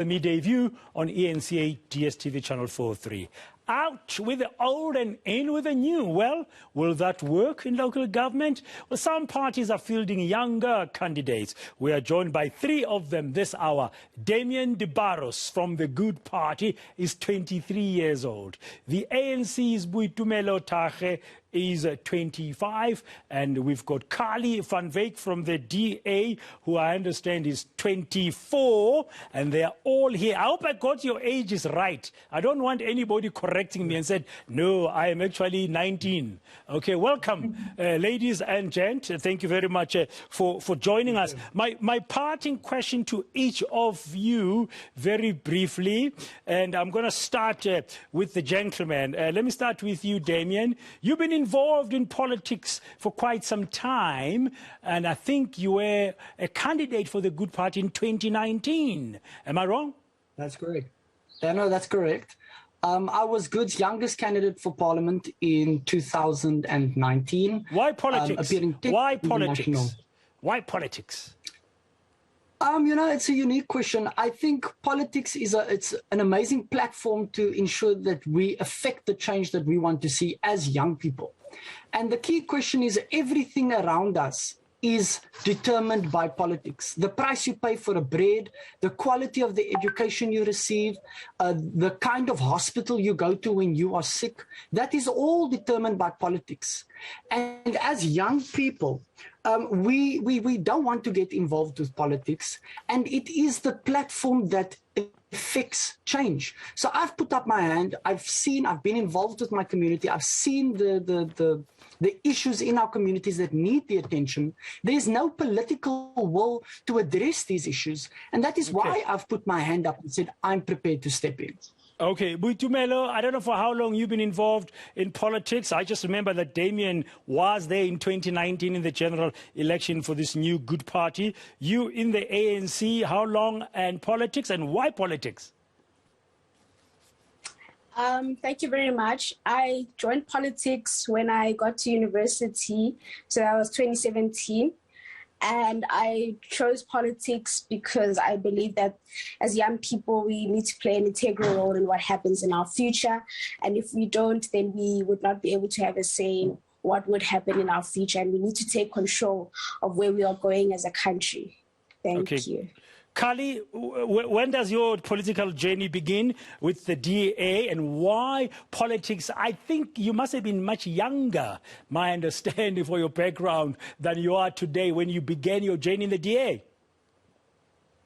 The midday view on eNCA DSTV channel 43. Out with the old and in with the new. Well, will that work in local government? Well, some parties are fielding younger candidates. We are joined by three of them this hour. Damian de Barros from the Good Party is 23 years old. The ANC's Boitumelo Thage is 25, and we've got Carli van Wyk from the DA, who I understand is 24, and they're all here. I hope I got your ages right. I don't want anybody correcting me and said, no, I am actually 19. Okay, welcome, ladies and gents. Thank you very much for joining us. My parting question to each of you, very briefly, and I'm going to start with the gentleman. Let me start with you, Damian. You've been involved in politics for quite some time, and I think you were a candidate for the Good Party in 2019. Am I wrong? That's correct. Yeah, no, that's correct. I was Good's youngest candidate for Parliament in 2019. Why politics? Why politics? Why politics? You know, it's a unique question. I think politics is it's an amazing platform to ensure that we affect the change that we want to see as young people. And the key question is everything around us is determined by politics. The price you pay for a bread, the quality of the education you receive, the kind of hospital you go to when you are sick, that is all determined by politics. And as young people, we don't want to get involved with politics, and it is the platform that affects change. So I've put up my hand. I've been involved with my community. I've seen the issues in our communities that need the attention. There's no political will to address these issues, and that is why I've put my hand up and said I'm prepared to step in. Okay, Boitumelo, I don't know for how long you've been involved in politics. I just remember that Damian was there in 2019 in the general election for this new Good Party. You in the ANC, how long, and politics, and why politics? Thank you very much. I joined politics when I got to university, so that was 2017. And I chose politics because I believe that as young people, we need to play an integral role in what happens in our future. And if we don't, then we would not be able to have a say in what would happen in our future. And we need to take control of where we are going as a country. Thank you. Carli, when does your political journey begin with the DA, and why politics? I think you must have been much younger, my understanding for your background, than you are today when you began your journey in the DA.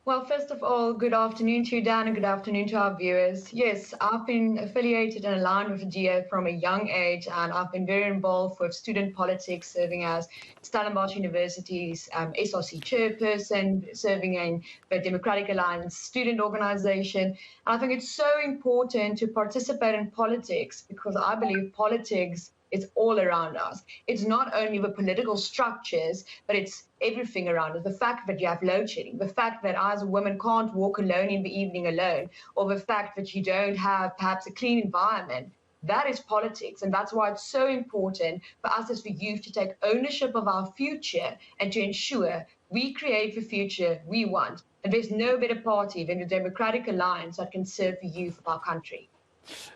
Well, first of all, good afternoon to you, Dan, and good afternoon to our viewers. Yes, I've been affiliated and aligned with the DA from a young age, and I've been very involved with student politics, serving as Stellenbosch University's SRC chairperson, serving in the Democratic Alliance student organization. And I think it's so important to participate in politics because I believe politics is all around us. It's not only the political structures, but it's everything around us. The fact that you have load shedding, the fact that I as a woman can't walk alone in the evening alone, or the fact that you don't have perhaps a clean environment. That is politics, and that's why it's so important for us as the youth to take ownership of our future and to ensure we create the future we want. And there's no better party than the Democratic Alliance that can serve the youth of our country.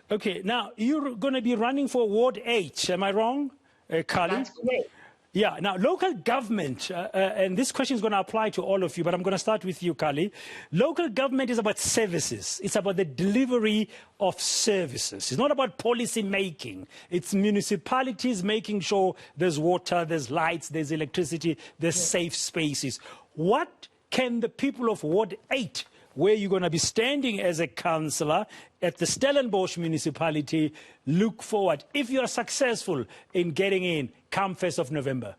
Okay, now you're going to be running for Ward 8, am I wrong, Carli? That's correct. Yeah, now local government, and this question is going to apply to all of you, but I'm going to start with you, Carli. Local government is about services. It's about the delivery of services. It's not about policy making. It's municipalities making sure there's water, there's lights, there's electricity, there's safe spaces. What can the people of Ward 8, where you're going to be standing as a councillor at the Stellenbosch municipality, look forward if you are successful in getting in come 1st of November?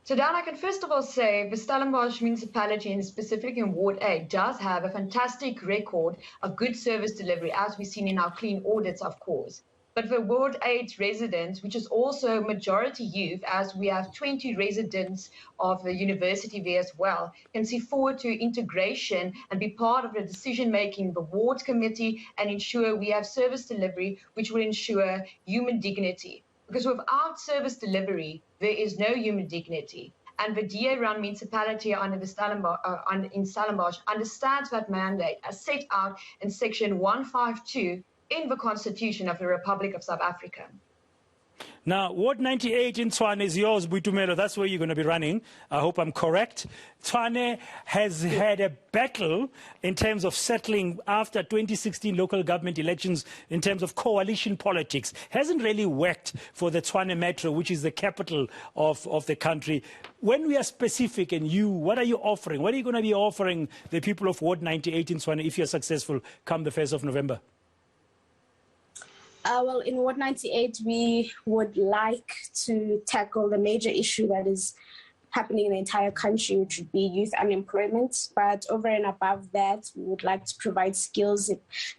So, Dan, I can first of all say the Stellenbosch municipality, and specifically in Ward 8, does have a fantastic record of good service delivery, as we've seen in our clean audits, of course. But for Ward 8 residents, which is also majority youth, as we have 20 residents of the university there as well, can see forward to integration and be part of the decision-making, the ward committee, and ensure we have service delivery, which will ensure human dignity. Because without service delivery, there is no human dignity. and the DA-run municipality under the in Stellenbosch understands that mandate as set out in Section 152 in the Constitution of the Republic of South Africa. Now, Ward 98 in Tshwane is yours, Boitumelo. That's where you're going to be running. I hope I'm correct. Tshwane has had a battle in terms of settling after 2016 local government elections in terms of coalition politics. Hasn't really worked for the Tshwane Metro, which is the capital of the country. When we are specific, and what are you offering? What are you going to be offering the people of Ward 98 in Tshwane if you're successful come the 1st of November? Well, in Ward 98, we would like to tackle the major issue that is happening in the entire country, which would be youth unemployment. But over and above that, we would like to provide skills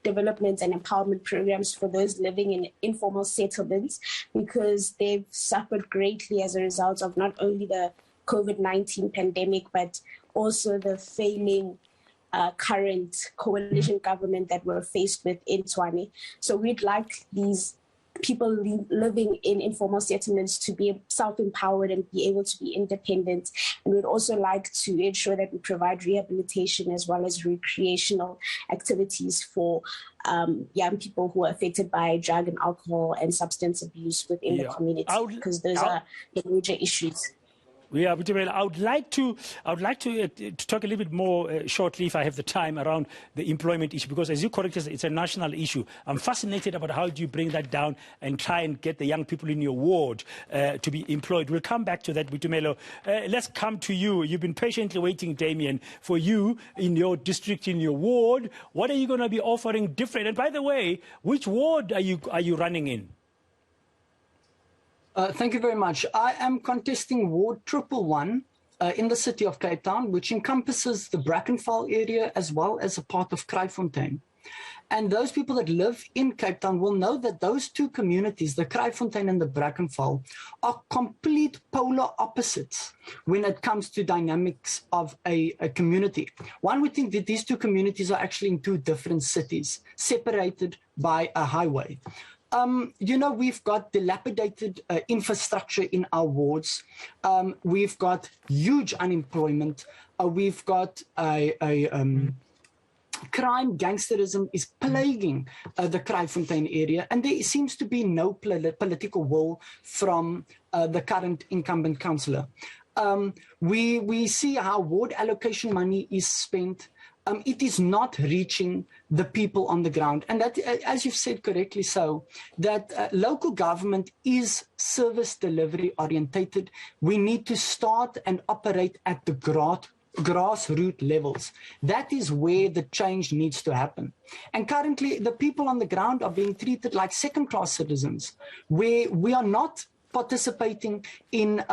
development and empowerment programs for those living in informal settlements, because they've suffered greatly as a result of not only the COVID-19 pandemic, but also the failing current coalition government that we're faced with in Tshwane. So we'd like these people living in informal settlements to be self-empowered and be able to be independent. And we'd also like to ensure that we provide rehabilitation as well as recreational activities for young people who are affected by drug and alcohol and substance abuse within the community, because those are the major issues. Yeah, but I would like to talk a little bit more shortly, if I have the time, around the employment issue, because as you correctly said, it's a national issue. I'm fascinated about how do you bring that down and try and get the young people in your ward to be employed. We'll come back to that, Boitumelo. Let's come to you. You've been patiently waiting, Damian, for you in your district, in your ward. What are you going to be offering different? And by the way, which ward are you running in? Thank you very much. I am contesting Ward 111 in the city of Cape Town, which encompasses the Brackenfell area as well as a part of Kraaifontein. And those people that live in Cape Town will know that those two communities, the Kraaifontein and the Brackenfell, are complete polar opposites when it comes to dynamics of a community. One would think that these two communities are actually in two different cities, separated by a highway. We've got dilapidated infrastructure in our wards. We've got huge unemployment. We've got crime, gangsterism is plaguing the Kraaifontein area, and there seems to be no political will from the current incumbent councillor. We see how ward allocation money is spent. It is not reaching the people on the ground. And that, as you've said correctly so, that local government is service delivery orientated. We need to start and operate at the grassroots levels. That is where the change needs to happen. And currently, the people on the ground are being treated like second-class citizens, where we are not participating in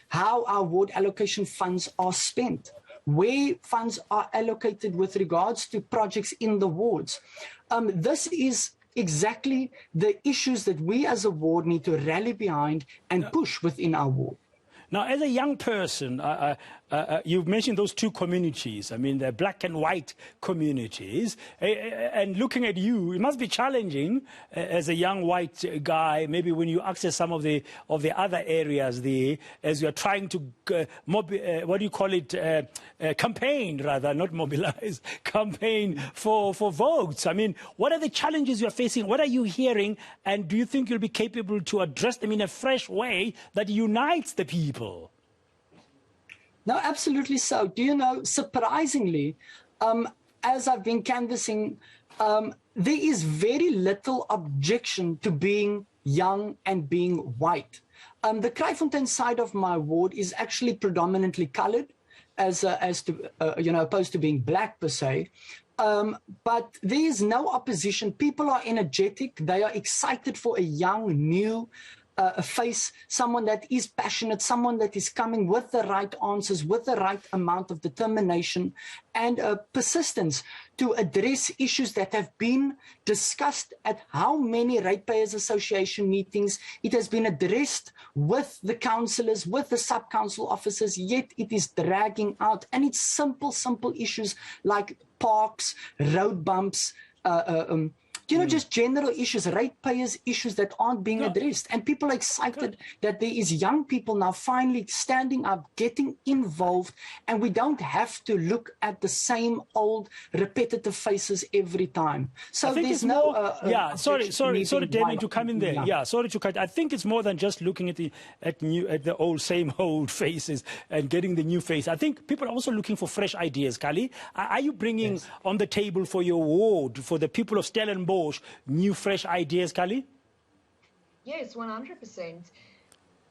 how our ward allocation funds are spent, where funds are allocated with regards to projects in the wards. This is exactly the issues that we as a ward need to rally behind and push within our ward. Now, as a young person, you've mentioned those two communities. I mean, the black and white communities. And looking at you, it must be challenging as a young white guy, maybe when you access some of the other areas there, as you're trying to, campaign, rather, not mobilize, campaign for votes. I mean, what are the challenges you're facing? What are you hearing? And do you think you'll be capable to address them in a fresh way that unites the people? No, absolutely so. Do you know, surprisingly, as I've been canvassing, there is very little opposition to being young and being white. The Kraaifontein side of my ward is actually predominantly colored, opposed to being black per se. But there is no opposition. People are energetic. They are excited for a young, new face, someone that is passionate, someone that is coming with the right answers, with the right amount of determination and persistence to address issues that have been discussed at how many ratepayers association meetings. It has been addressed with the councillors, with the sub-council officers, yet it is dragging out. And it's simple issues like parks, road bumps, just general issues, ratepayers issues that aren't being addressed. And people are excited that there is young people now finally standing up, getting involved, and we don't have to look at the same old repetitive faces every time. So there's no... sorry, Damian, to come in there. Yeah, sorry to cut. I think it's more than just looking at the same old faces and getting the new face. I think people are also looking for fresh ideas. Carli, are you bringing on the table for your ward, for the people of Stellenbosch, new fresh ideas, Carli? Yes, 100%.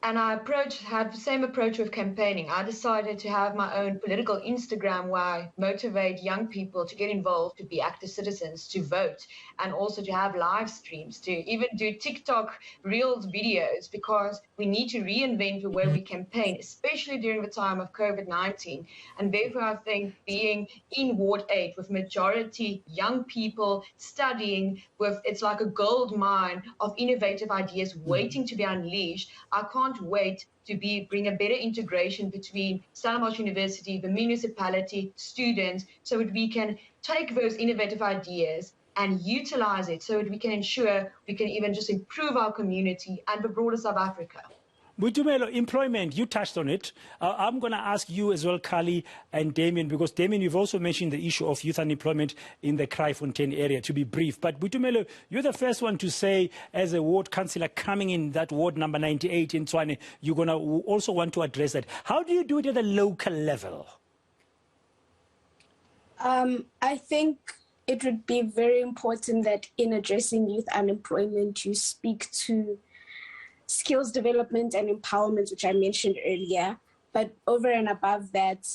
And I had the same approach with campaigning. I decided to have my own political Instagram where I motivate young people to get involved, to be active citizens, to vote, and also to have live streams, to even do TikTok Reels videos, because we need to reinvent the way we campaign, especially during the time of COVID-19. And therefore, I think being in Ward 8 with majority young people studying, it's like a gold mine of innovative ideas waiting to be unleashed. I can't wait to bring a better integration between Stellenbosch University, the municipality, students, so that we can take those innovative ideas and utilize it so that we can ensure we can even just improve our community and the broader South Africa. Boitumelo, employment, you touched on it. I'm going to ask you as well, Carli and Damian, because Damian, you've also mentioned the issue of youth unemployment in the Kraaifontein area, to be brief. But Boitumelo, you're the first one to say, as a ward councillor coming in that ward number 98 in Tshwane, you're going to also want to address that. How do you do it at the local level? I think it would be very important that in addressing youth unemployment, you speak to skills development and empowerment, which I mentioned earlier. But over and above that,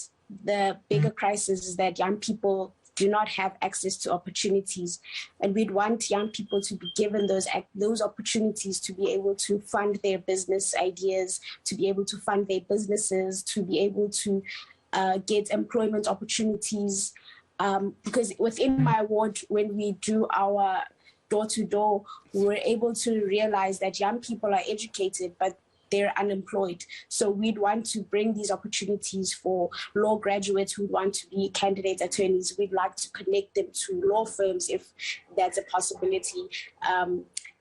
the bigger crisis is that young people do not have access to opportunities. And we'd want young people to be given those opportunities to be able to fund their business ideas, to be able to fund their businesses, to be able to get employment opportunities. Because within my ward, when we do our door-to-door, we were able to realize that young people are educated, but they're unemployed. So we'd want to bring these opportunities for law graduates who want to be candidate attorneys. We'd like to connect them to law firms if that's a possibility.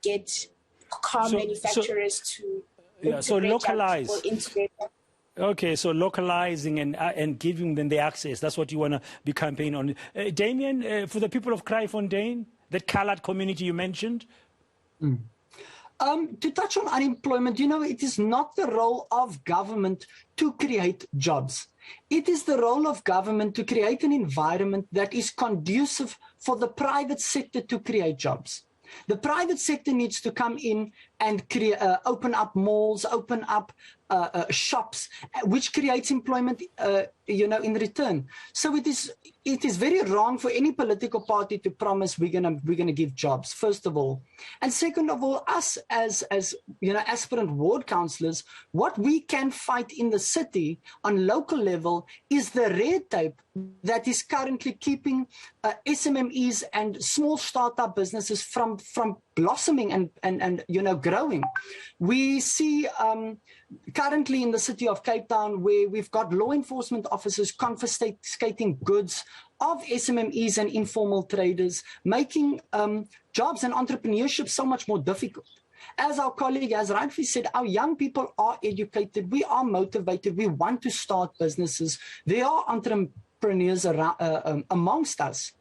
Get car manufacturers to localize. Okay, so localizing and giving them the access. That's what you want to be campaigning on. Damian, for the people of Kraaifontein, that coloured community you mentioned? To touch on unemployment, it is not the role of government to create jobs. It is the role of government to create an environment that is conducive for the private sector to create jobs. The private sector needs to come in and open up malls, open up shops, which creates employment, in return. So it is very wrong for any political party to promise we're gonna give jobs, first of all, and second of all, us as aspirant ward councillors, what we can fight in the city on local level is the red tape that is currently keeping SMMEs and small startup businesses from blossoming and growing. We see currently in the city of Cape Town, where we've got law enforcement officers confiscating goods of SMMEs and informal traders, making jobs and entrepreneurship so much more difficult. As our colleague has rightly said, our young people are educated, we are motivated, we want to start businesses. There are entrepreneurs around, amongst us.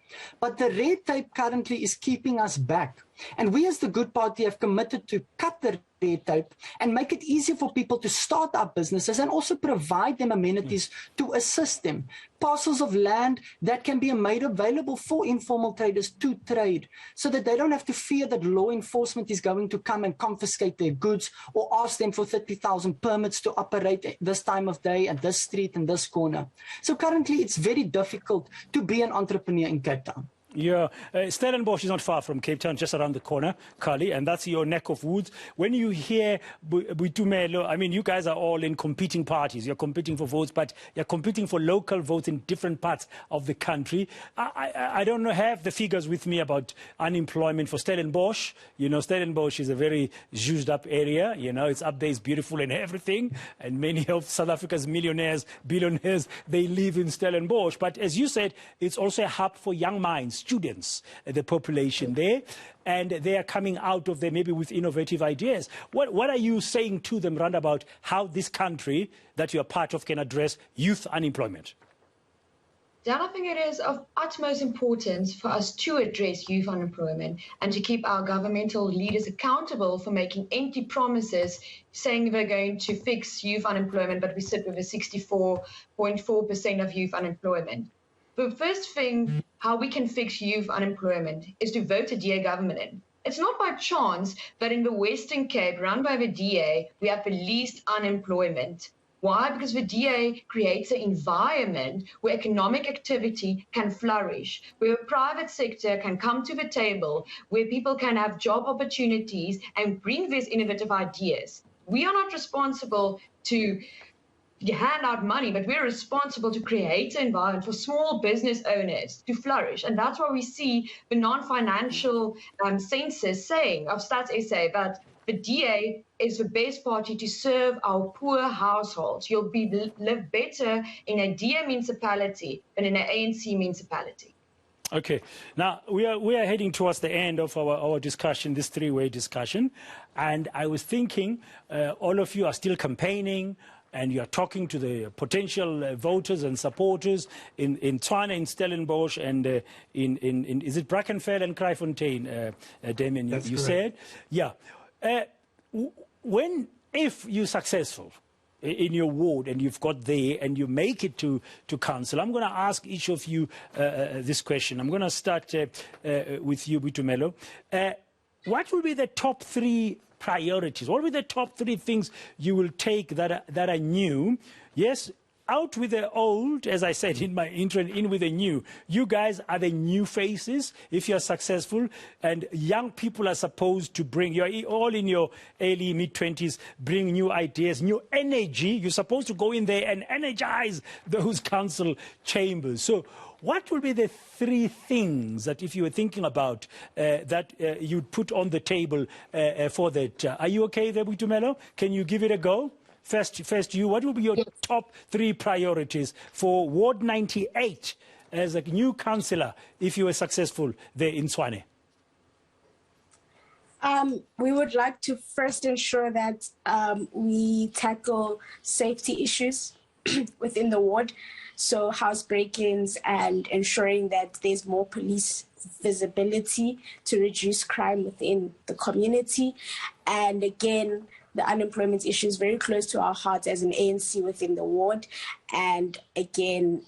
But the red tape currently is keeping us back. And we as the Good Party have committed to cut the red tape and make it easier for people to start up businesses and also provide them amenities to assist them. Parcels of land that can be made available for informal traders to trade, so that they don't have to fear that law enforcement is going to come and confiscate their goods or ask them for 30,000 permits to operate this time of day at this street and this corner. So currently it's very difficult to be an entrepreneur in Cape Town. Yeah, Stellenbosch is not far from Cape Town, just around the corner, Carli, and that's your neck of woods. When you hear Boitumelo, I mean, you guys are all in competing parties. You're competing for votes, but you're competing for local votes in different parts of the country. I don't have the figures with me about unemployment for Stellenbosch. Stellenbosch is a very used up area. It's up there, it's beautiful and everything. And many of South Africa's millionaires, billionaires, they live in Stellenbosch. But as you said, it's also a hub for young minds students, the population there, and they are coming out of there maybe with innovative ideas. What are you saying to them round about how this country that you are part of can address youth unemployment? Dan, I think it is of utmost importance for us to address youth unemployment and to keep our governmental leaders accountable for making empty promises saying they're going to fix youth unemployment, but we sit with a 64.4% of youth unemployment. The first thing, how we can fix youth unemployment, is to vote a DA government in. It's not by chance that in the Western Cape, run by the DA, we have the least unemployment. Why? Because the DA creates an environment where economic activity can flourish, where the private sector can come to the table, where people can have job opportunities and bring these innovative ideas. We are not responsible to hand out money, but we're responsible to create an environment for small business owners to flourish. And that's why we see the non-financial census saying of Stats SA that the DA is the best party to serve our poor households. You'll live better in a DA municipality than in an ANC municipality. Okay, now we are heading towards the end of our discussion, this three-way discussion. And I was thinking, all of you are still campaigning, and you are talking to the potential voters and supporters in Tshwane, in Stellenbosch, and in is it Brackenfell and Kraaifontein, Damian, you said? Yeah. If you're successful in your ward and you've got there and you make it to council, I'm going to ask each of you this question. I'm going to start with you, Boitumelo. What will be the top three priorities? What will be the top three things you will take that are new? Yes, out with the old, as I said in my intro, and in with the new. You guys are the new faces if you're successful, and young people are supposed to bring, you're all in your early, mid-20s, bring new ideas, new energy. You're supposed to go in there and energize those council chambers. So what will be the three things that, if you were thinking about, that you'd put on the table for that? Are you okay there, Boitumelo? Can you give it a go? First you, what will be your top three priorities for Ward 98 as a new councillor if you were successful there in Tshwane? We would like to first ensure that we tackle safety issues within the ward, so house break-ins and ensuring that there's more police visibility to reduce crime within the community. And again, the unemployment issue is very close to our hearts as an ANC within the ward. And again,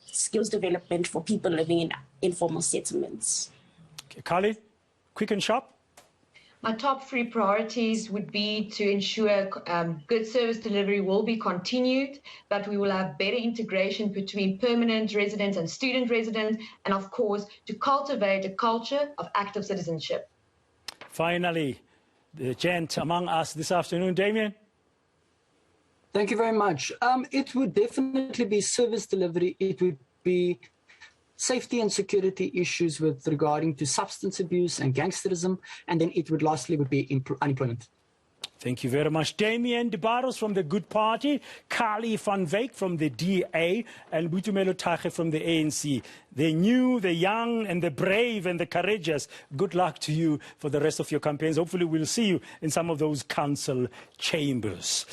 skills development for people living in informal settlements. Okay, Carli, quick and sharp. My top three priorities would be to ensure good service delivery will be continued, that we will have better integration between permanent residents and student residents, and of course, to cultivate a culture of active citizenship. Finally, the gent among us this afternoon, Damian. Thank you very much. It would definitely be service delivery. It would be safety and security issues with regarding to substance abuse and gangsterism. And then it would lastly would be unemployment. Thank you very much. Damian de Barros from the Good Party, Carli van Wyk from the DA, and Boitumelo Thage from the ANC. The new, the young, and the brave, and the courageous. Good luck to you for the rest of your campaigns. Hopefully we'll see you in some of those council chambers.